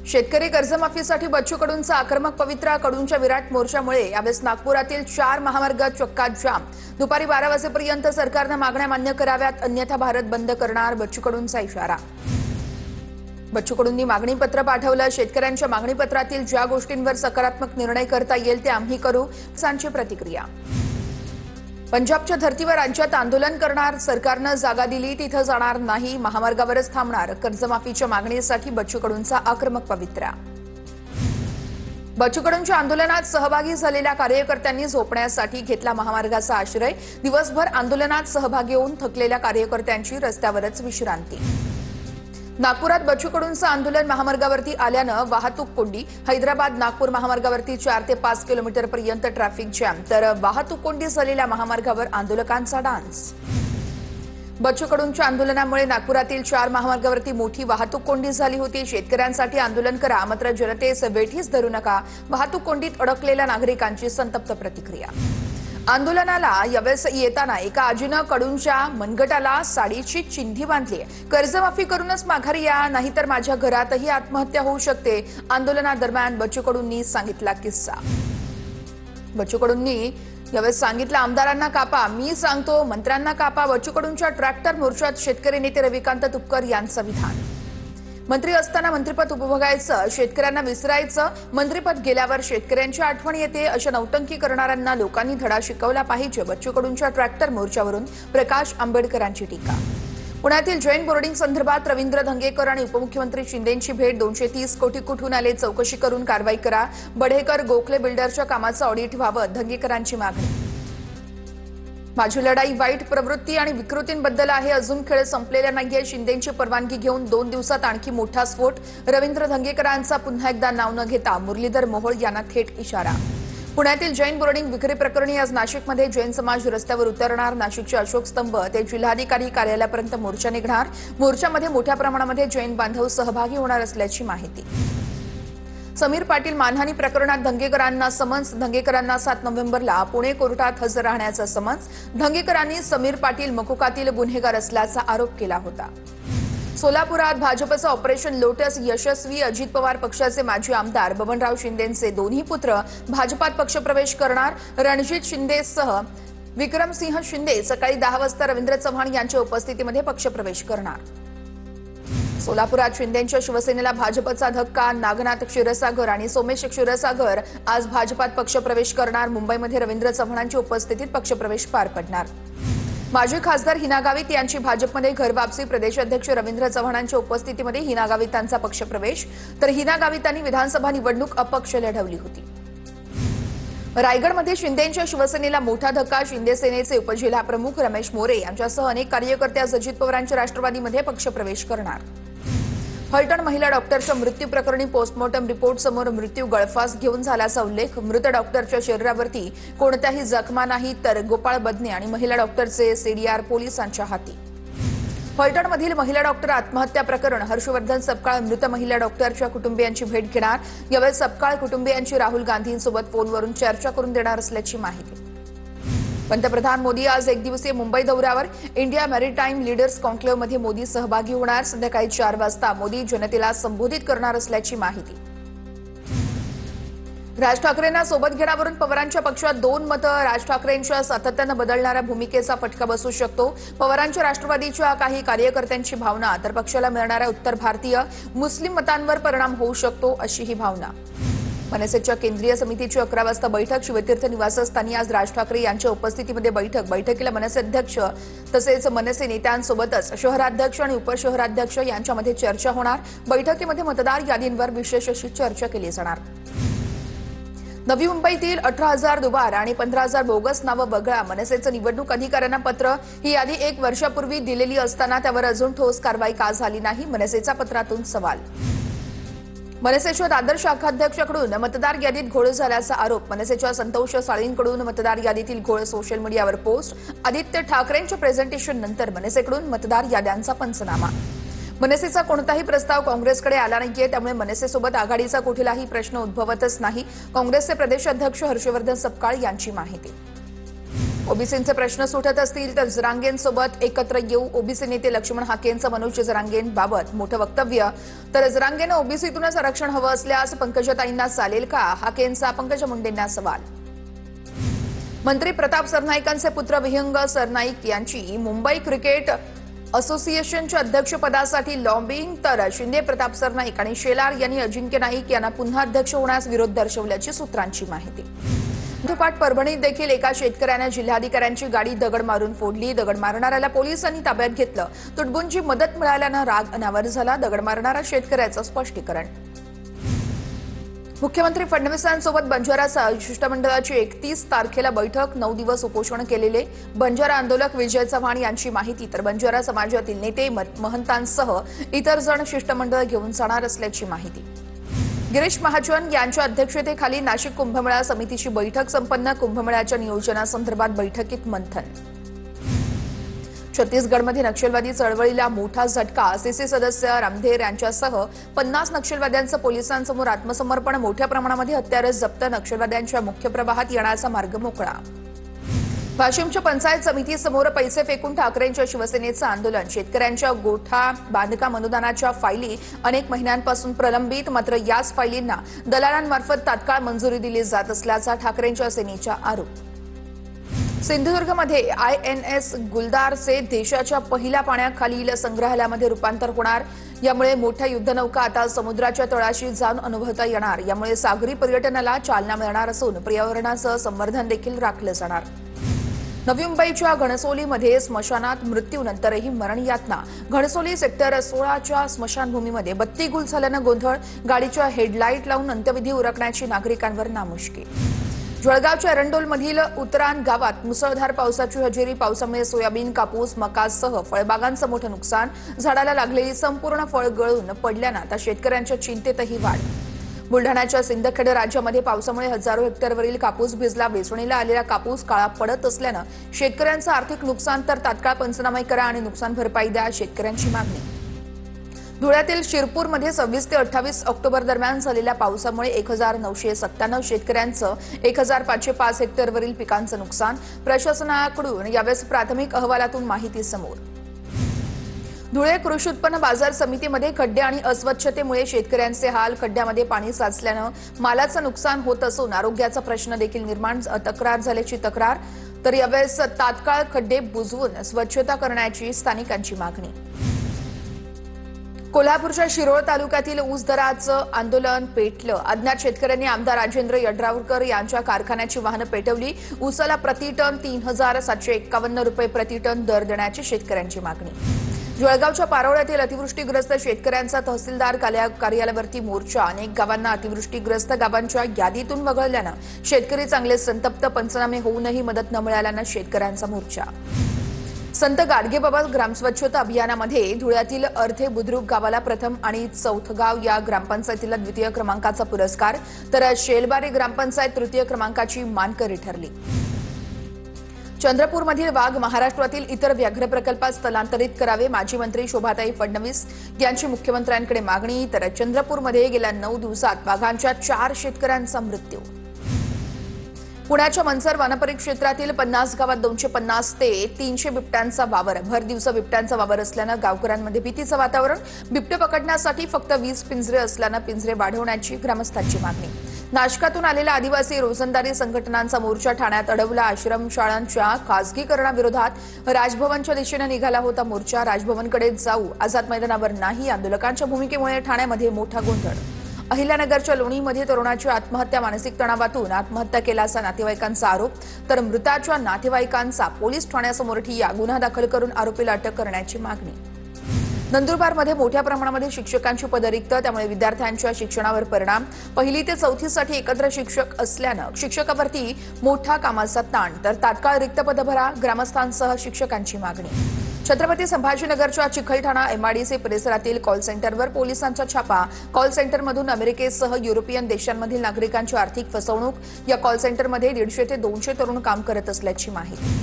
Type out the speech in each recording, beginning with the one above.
शेतकरी कर्जमाफीसाठी बच्चू कडूंचा आक्रमक पवित्रा, कडूंच्या विराट मोर्चामुळे यावेळेस नागपुरातील 4 महामार्ग चक्कात जाम। दुपारी 12 वाजेपर्यंत सरकारने मागण्या मान्य कराव्यात, अन्यथा भारत बंद करणार, बच्चू कडूंचा इशारा। बच्चू कडूंनी मागणीपत्र पाठवलं। शेतकऱ्यांच्या मागणीपत्रातील ज्या गोष्टींवर सकारात्मक निर्णय करता येईल ते आम्ही करू, सांची प्रतिक्रिया। पंजाबच्या धर्तीवर राज्यात आंदोलन करणार, सरकारने जागा दिली तिथे जाणार नाही, महामार्गावरच थांबणार, कर्जमाफीच्या मागणीसाठी बच्चू कडूंचा आक्रमक पवित्रा। बच्चू कडूंच्या आंदोलनात सहभागी झालेल्या कार्यकर्त्यांनी झोपण्यासाठी घेतला महामार्गाचा आश्रय। दिवसभर आंदोलनात सहभागी होऊन थकलेल्या कार्यकर्त्यांची रस्त्यावरच विश्रांती। नागपुरात बच्चू कडूंचं आंदोलन महामार्गावरती आल्यानं वाहतूक कोंडी। हैदराबाद नागपूर महामार्गावरती 4 ते 5 किलोमीटरपर्यंत ट्रॅफिक जॅम, तर वाहतूक कोंडी झालेल्या महामार्गावर आंदोलकांचा डान्स। बच्चू कडूंच्या आंदोलनामुळे नागपुरातील 4 महामार्गावरती मोठी वाहतूक कोंडी झाली होती। शेतकऱ्यांसाठी आंदोलन करा, मात्र जनतेस वेठीस धरू नका, वाहतूक कोंडीत अडकलेल्या नागरिकांची संतप्त प्रतिक्रिया। आंदोलनाला यावेळेस येताना एका आजीनं कडूंच्या मनगटाला साडीची चिंधी बांधली। कर्जमाफी करूनच माघारी या, नाहीतर माझ्या घरातही आत्महत्या होऊ शकते, आंदोलनादरम्यान बच्चू कडूंनी सांगितला किस्सा। बच्चू कडूंनी यावेळेस सांगितलं, आमदारांना कापा, मी सांगतो मंत्र्यांना कापा। बच्चू कडूंच्या ट्रॅक्टर मोर्चात शेतकरी नेते रविकांत तुपकर यांचं विधान। मंत्री असताना मंत्रिपद उपभोगायचं, शेतकऱ्यांना विसरायचं, मंत्रिपद गेल्यावर शेतकऱ्यांची आठवण येते, अशा नौटंकी करणाऱ्यांना लोकांनी धडा शिकवला पाहिजे। बच्चू कडूंच्या ट्रॅक्टर मोर्चावरून प्रकाश आंबेडकरांची टीका। पुण्यातील जैन बोर्डिंग संदर्भात रवींद्र धंगेकर आणि उपमुख्यमंत्री शिंदेंची भेट। 230 कोटी कुठून आले, चौकशी करून कारवाई करा। बढेकर गोखले बिल्डरच्या कामाचं ऑडिट व्हावं, धंगेकरांची मागणी। माझी लढाई वाईट प्रवृत्ती आणि विकृतींबद्दल आहे, अजून खेळ संपलेला नाहीये, शिंदेंची परवानगी घेऊन 2 दिवसात आणखी मोठा स्फोट। रवींद्र धंगेकरांचा पुन्हा एकदा नाव न घेता मुरलीधर मोहोळ यांना थेट इशारा। पुण्यातील जैन बोर्डिंग विक्री प्रकरणी आज नाशिकमध्ये जैन समाज रस्त्यावर उतरणार। नाशिकचे अशोक स्तंभ ते जिल्हाधिकारी कार्यालयापर्यंत मोर्चा निघणार। मोर्चामध्ये मोठ्या प्रमाणामध्ये जैन बांधव सहभागी होणार असल्याची माहिती। समीर पाटील मानहानी प्रकरणात धंगेकरांना समन्स, धंगेकरांना 7 नोव्हेंबरला पुणे कोर्टात हजर राहण्याचा समन्स। धंगेकरांनी समीर पाटील मकोकातील गुन्हेगार असल्याचा आरोप केला होता। सोलापुरात भाजपचं ऑपरेशन लोटस यशस्वी। अजित पवार पक्षाचे माजी आमदार बबनराव शिंदेंचे दोन्ही पुत्र भाजपात पक्षप्रवेश करणार। रणजित शिंदेसह विक्रमसिंह शिंदे सकाळी 10 वाजता रवींद्र चव्हाण यांच्या उपस्थितीमध्ये पक्षप्रवेश करणार। सोलापुरात शिंदेंच्या शिवसेनेला भाजपचा धक्का। नागनाथ क्षीरसागर आणि सोमेश क्षीरसागर आज भाजपात पक्षप्रवेश करणार। मुंबईमध्ये रवींद्र चव्हाणांच्या उपस्थितीत पक्षप्रवेश पार पडणार। माजी खासदार हिना गावित यांची भाजपमध्ये घरवापसी। प्रदेशाध्यक्ष रवींद्र चव्हाणांच्या उपस्थितीमध्ये हिना गावितांचा पक्षप्रवेश, तर हिना गावितांनी विधानसभा निवडणूक अपक्ष लढवली होती। रायगडमध्ये शिंदेंच्या शिवसेनेला मोठा धक्का। शिंदे सेनेचे उपजिल्हाप्रमुख रमेश मोरे यांच्यासह अनेक कार्यकर्ते आज अजित पवारांच्या राष्ट्रवादीमध्ये पक्षप्रवेश करणार। फलटण महिला डॉक्टरच्या मृत्यू प्रकरणी पोस्टमॉर्टम रिपोर्ट समोर मृत्यू गळफास घेऊन झाल्याचा उल्लेख। मृत डॉक्टरच्या शरीरावरती कोणत्याही जखमा नाही, तर गोपाळ बदने आणि महिला डॉक्टरचे सीडीआर पोलिसांच्या हाती। फलटणमधील महिला डॉक्टर आत्महत्या प्रकरण। हर्षवर्धन सपकाळ मृत महिला डॉक्टरच्या कुटुंबियांची भेट घेणार। यावेळी सपकाळ कुटुंबियांची राहुल गांधींसोबत फोनवरून चर्चा करून देणार असल्याची माहिती। पंतप्रधान मोदी आज 1 दिवसीय मुंबई दौऱ्यावर। इंडिया मॅरीटाईम लीडर्स कॉन्क्लेव्हमध्ये मोदी सहभागी होणार। संध्याकाळी 4 वाजता मोदी जनतेला संबोधित करणार असल्याची माहिती। राज ठाकरेंना सोबत घेण्यावरून पवारांच्या पक्षात 2 मतं। राज ठाकरेंच्या सातत्यानं बदलणाऱ्या भूमिकेचा फटका बसू शकतो। पवारांच्या राष्ट्रवादीच्या काही कार्यकर्त्यांची भावना, तर पक्षाला मिळणाऱ्या उत्तर भारतीय मुस्लिम मतांवर परिणाम होऊ शकतो, अशी ही भावना। मनसेच्या केंद्रीय समितीची 11 वाजता बैठक। शिवतीर्थ निवासस्थानी आज राज ठाकरे यांच्या उपस्थितीमध्ये बैठकीला मनसे अध्यक्ष तसेच मनसे नेत्यांसोबतच शहराध्यक्ष आणि उपशहराध्यक्ष यांच्यामध्ये चर्चा होणार। बैठकीमध्ये मतदार यादींवर विशेष अशी चर्चा केली जाणार। नवी मुंबईतील 18,000 दुबार आणि 15,000 बोगस नावं वगळा। मनसेचं निवडणूक अधिकाऱ्यांना पत्र। ही यादी 1 वर्षापूर्वी दिलेली असताना त्यावर अजून ठोस कारवाई का झाली नाही, मनसेचा पत्रातून सवाल। मनसेच्या दादर शाखाध्यक्षाकडून मतदार यादीत घोळ झाल्याचा आरोप। मनसेच्या संतोष साळींकडून मतदार यादीतील घोळ सोशल मीडियावर पोस्ट। आदित्य ठाकरेंच्या प्रेझेंटेशन नंतर मनसेकडून मतदार याद्यांचा पंचनामा। मनसेचा कोणताही प्रस्ताव काँग्रेसकडे आला नाहीये, त्यामुळे मनसेसोबत आघाडीचा कुठलाही प्रश्न उद्भवतच नाही, काँग्रेसचे प्रदेशाध्यक्ष हर्षवर्धन सपकाळ यांची माहिती। ओबीसींचे प्रश्न सुटत असतील तर जरांगेंसोबत एकत्र येऊ. ओबीसी नेते लक्ष्मण हाकेंचं मनोज जरांगेंबाबत मोठं वक्तव्य. तर जरांगेंना ओबीसीतूनच आरक्षण हवं असल्यास पंकजाताईंना चालेल का? हाकेंचा पंकजा मुंडेंना सवाल. मंत्री प्रताप सरनाईकांचे पुत्र विहंग सरनाईक यांची मुंबई क्रिकेट असोसिएशनच्या अध्यक्षपदासाठी लॉबिंग. तर शिंदे, प्रताप सरनाईक आणि शेलार यांनी अजिंक्य नाईक यांना पुन्हा अध्यक्ष होण्यास विरोध दर्शवल्याची सूत्रांची माहिती. पाठ परभणीत देखील एका शेतकऱ्याने जिल्हाधिकाऱ्यांची गाडी दगड मारून फोडली. दगड मारणाऱ्याला पोलिसांनी ताब्यात घेतलं. तुटबुंजी मदत मिळाल्यानं राग अनावर झाला. दगड मारणारा शेतकऱ्याचं स्पष्टीकरण. मुख्यमंत्री फडणवीसांसोबत बंजारा शिष्टमंडळाची 31 तारखेला बैठक. 9 दिवस उपोषण केलेले बंजारा आंदोलक विजय चव्हाण यांची माहिती. तर बंजारा समाजातील नेते, महंतांसह इतर जण शिष्टमंडळ घेऊन जाणार असल्याची माहिती. गिरीश महाजन यांच्या अध्यक्षतेखाली नाशिक कुंभमेळा समितीची बैठक संपन्न. कुंभमेळ्याच्या नियोजनासंदर्भात बैठकीत मंथन. छत्तीसगडमध्ये नक्षलवादी चळवळीला मोठा झटका. सीसी सदस्य रामधेर यांच्यासह 50 नक्षलवाद्यांचं पोलिसांसमोर आत्मसमर्पण. मोठ्या प्रमाणामध्ये हत्यारं जप्त. नक्षलवाद्यांच्या मुख्य प्रवाहात येण्याचा मार्ग मोकळा. वाशिमच्या पंचायत समितीसमोर पैसे फेकून ठाकरेंच्या शिवसेनेचं आंदोलन. शेतकऱ्यांच्या गोठा बांधकाम अनुदानाच्या फायली अनेक महिन्यांपासून प्रलंबित. मात्र याच फायलींना दलालांमार्फत तात्काळ मंजुरी दिली जात असल्याचा ठाकरेंच्या सेनेचा आरोप. सिंधुदुर्गमध्ये INS गुलदारचे देशाच्या पहिल्या पाण्याखालील संग्रहालयामध्ये रूपांतर होणार. यामुळे मोठ्या युद्धनौका आता समुद्राच्या तळाशी जाऊन अनुभवता येणार. यामुळे सागरी पर्यटनाला चालना मिळणार असून पर्यावरणाचं संवर्धन देखील राखलं जाणार. नवी मुंबईच्या घणसोलीमध्ये स्मशानात मृत्यूनंतरही मरण यातना. घणसोली सेक्टर 16च्या स्मशानभूमीमध्ये बत्ती गुल झाल्यानं गोंधळ. गाडीच्या हेडलाईट लावून अंत्यविधी उरकण्याची नागरिकांवर नामुष्की. जळगावच्या एरंडोलमधील उतरान गावात मुसळधार पावसाची हजेरी. पावसामुळे सोयाबीन, कापूस, मकासह फळबागांचं मोठं नुकसान. झाडाला लागलेली संपूर्ण फळ गळून पडल्यानं आता शेतकऱ्यांच्या चिंतेतही वाढ. बुलढाण्याच्या सिंदखेड राज्यामध्ये पावसामुळे हजारो हेक्टरवरील कापूस भिजला. वेचणीला आलेला कापूस काळा पडत असल्यानं शेतकऱ्यांचं आर्थिक नुकसान. तर तात्काळ पंचनामे करा आणि नुकसान भरपाई द्या, शेतकऱ्यांची मागणी. धुळ्यातील शिरपूरमध्ये 26 ते 28 ऑक्टोबर दरम्यान झालेल्या पावसामुळे 1997 शेतकऱ्यांचं 1505 हेक्टरवरील पिकांचं नुकसान. प्रशासनाकडून यावेळेस प्राथमिक अहवालातून माहिती समोर. धुळे कृषी उत्पन्न बाजार समितीमध्ये खड्डे आणि अस्वच्छतेमुळे शेतकऱ्यांचे हाल. खड्ड्यामध्ये पाणी साचल्यानं मालाचं नुकसान होत असून आरोग्याचा प्रश्न देखील निर्माण. तक्रार झाल्याची तक्रार. तर यावेळेस तात्काळ खड्डे बुजवून स्वच्छता करण्याची स्थानिकांची मागणी. कोल्हापूरच्या शिरोळ तालुक्यातील ऊस दराचं आंदोलन पेटलं. अज्ञात शेतकऱ्यांनी आमदार राजेंद्र यड्रावकर यांच्या कारखान्याची वाहनं पेटवली. ऊसाला प्रतिटन 3751 रुपये प्रतिटन दर देण्याची शेतकऱ्यांची मागणी. जळगावच्या पारोळ्यातील अतिवृष्टीग्रस्त शेतकऱ्यांचा तहसीलदार कार्यालयावरती मोर्चा. अनेक गावांना अतिवृष्टीग्रस्त गावांच्या यादीतून वगळल्यानं शेतकरी चांगले संतप्त. पंचनामे होऊनही मदत न मिळाल्यानं शेतकऱ्यांचा मोर्चा. संत गाडगेबाबा ग्रामस्वच्छता अभियानामध्ये धुळ्यातील अर्धे बुद्रुक गावाला प्रथम आणि चौथगाव या ग्रामपंचायतीला द्वितीय क्रमांकाचा पुरस्कार. तर शेलबारी ग्रामपंचायत तृतीय क्रमांकाची मानकरी ठरली. चंद्रपूरमधील वाघ महाराष्ट्रातील इतर व्याघ्र प्रकल्पात स्थलांतरित करावे. माजी मंत्री शोभाताई फडणवीस यांची मुख्यमंत्र्यांकडे मागणी. तर चंद्रपूरमध्ये गेल्या 9 दिवसात वाघांच्या 4 शेतकऱ्यांचा मृत्यू. पुण्याच्या मनसर वनपरिक्षेत्रातील 50 गावात 250 ते 300 बिबट्यांचा वावर. भर दिवसा बिबट्यांचा वावर असल्यानं गावकऱ्यांमध्ये भीतीचं वातावरण. बिबटे पकडण्यासाठी फक्त 20 पिंजरे असल्यानं पिंजरे वाढवण्याची ग्रामस्थांची मागणी. नाशकातून आलेल्या आदिवासी रोजंदारी संघटनांचा मोर्चा ठाण्यात अडवला. आश्रमशाळांच्या खासगीकरणाविरोधात राजभवनच्या दिशेने निघाला होता मोर्चा. राजभवनकडे जाऊ, आझाद मैदानावर नाही. आंदोलकांच्या भूमिकेमुळे ठाण्यामध्ये मोठा गोंधळ. अहिल्यानगरच्या लोणीमध्ये तरुणाची आत्महत्या. मानसिक तणावातून आत्महत्या केल्याचा नातेवाईकांचा आरोप. तर मृताच्या नातेवाईकांचा पोलीस ठाण्यासमोर ठिय्या. गुन्हा दाखल करून आरोपीला अटक करण्याची मागणी. नंदुरबारमध्ये मोठ्या प्रमाणामध्ये शिक्षकांची पदं रिक्त. त्यामुळे विद्यार्थ्यांच्या शिक्षणावर परिणाम. 1ली ते 4थीसाठी एकत्र शिक्षक असल्यानं शिक्षकावरती मोठा कामाचा ताण. तर तात्काळ रिक्त पदं भरा, ग्रामस्थांसह शिक्षकांची मागणी. छत्रपती संभाजीनगरच्या चिखलठाणा MIDC परिसरातील कॉल सेंटरवर पोलिसांचा छापा. कॉल सेंटरमधून अमेरिकेसह युरोपियन देशांमधील नागरिकांची आर्थिक फसवणूक. या कॉल सेंटरमध्ये 150 ते 200 तरुण काम करत असल्याची माहिती.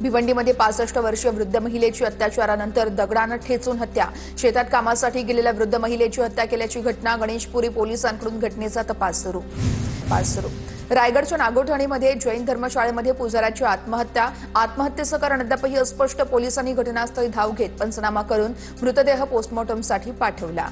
भिवंडीमध्ये 65 वर्षीय वृद्ध महिलेची अत्याचारानंतर दगडानं ठेचून हत्या. शेतात कामासाठी गेलेल्या वृद्ध महिलेची हत्या केल्याची घटना. गणेशपुरी पोलिसांकडून घटनेचा तपास सुरू. रायगडच्या नागोठणीमध्ये जैन धर्मशाळेमध्ये पुजाऱ्याची आत्महत्येचं कारण अद्यापही अस्पष्ट. पोलिसांनी घटनास्थळी धाव घेत पंचनामा करून मृतदेह पोस्टमॉर्टमसाठी पाठवला.